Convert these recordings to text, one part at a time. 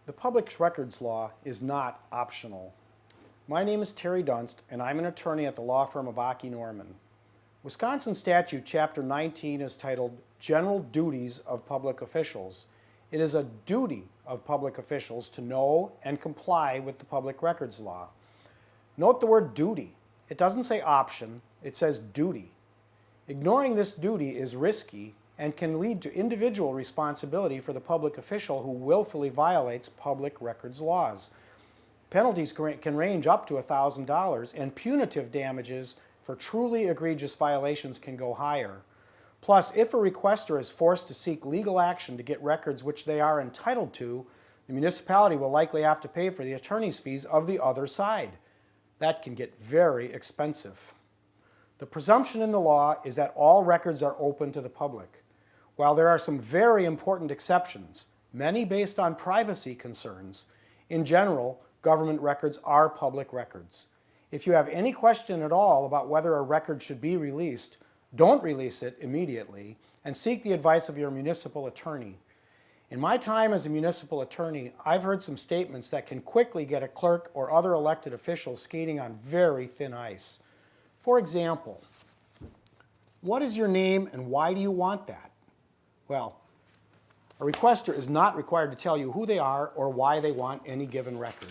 The public records law is not optional. My name is Terry Dunst, and I'm an attorney at the law firm of Aki Norman. Wisconsin Statute Chapter 19 is titled General Duties of Public Officials. It is a duty of public officials to know and comply with the public records law. Note the word duty. It doesn't say option, it says duty. Ignoring this duty is risky and can lead to individual responsibility for the public official who willfully violates public records laws. Penalties can range up to $1,000, and punitive damages for truly egregious violations can go higher. Plus, if a requester is forced to seek legal action to get records which they are entitled to, the municipality will likely have to pay for the attorney's fees of the other side. That can get very expensive. The presumption in the law is that all records are open to the public. While there are some very important exceptions, many based on privacy concerns, in general, government records are public records. If you have any question at all about whether a record should be released, don't release it immediately and seek the advice of your municipal attorney. In my time as a municipal attorney, I've heard some statements that can quickly get a clerk or other elected officials skating on very thin ice. For example, what is your name and why do you want that? Well, a requester is not required to tell you who they are or why they want any given record.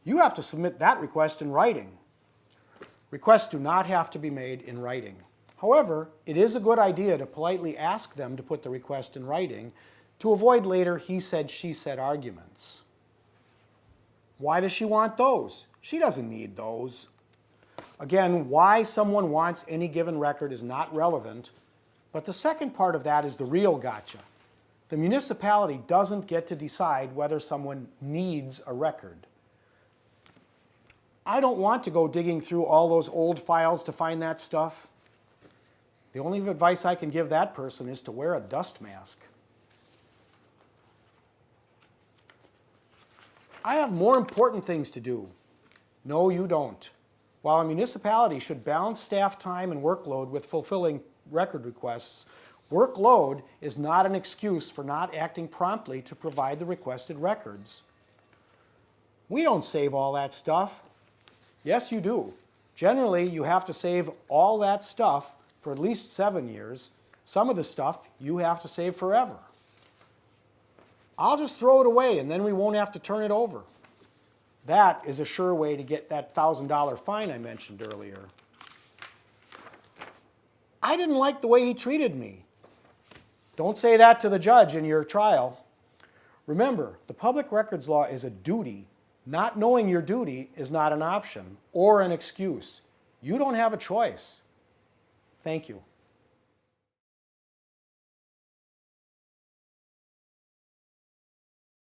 You have to submit that request in writing. Requests do not have to be made in writing. However, it is a good idea to politely ask them to put the request in writing to avoid later he said, she said arguments. Why does she want those? She doesn't need those. Again, why someone wants any given record is not relevant, but the second part of that is the real gotcha. The municipality doesn't get to decide whether someone needs a record. I don't want to go digging through all those old files to find that stuff. The only advice I can give that person is to wear a dust mask. I have more important things to do. No, you don't. While a municipality should balance staff time and workload with fulfilling record requests, workload is not an excuse for not acting promptly to provide the requested records. We don't save all that stuff. Yes, you do. Generally, you have to save all that stuff for at least 7 years. Some of the stuff you have to save forever. I'll just throw it away and then we won't have to turn it over. That is a sure way to get that $1,000 fine I mentioned earlier. I didn't like the way he treated me. Don't say that to the judge in your trial. Remember, the public records law is a duty. Not knowing your duty is not an option or an excuse. You don't have a choice. Thank you.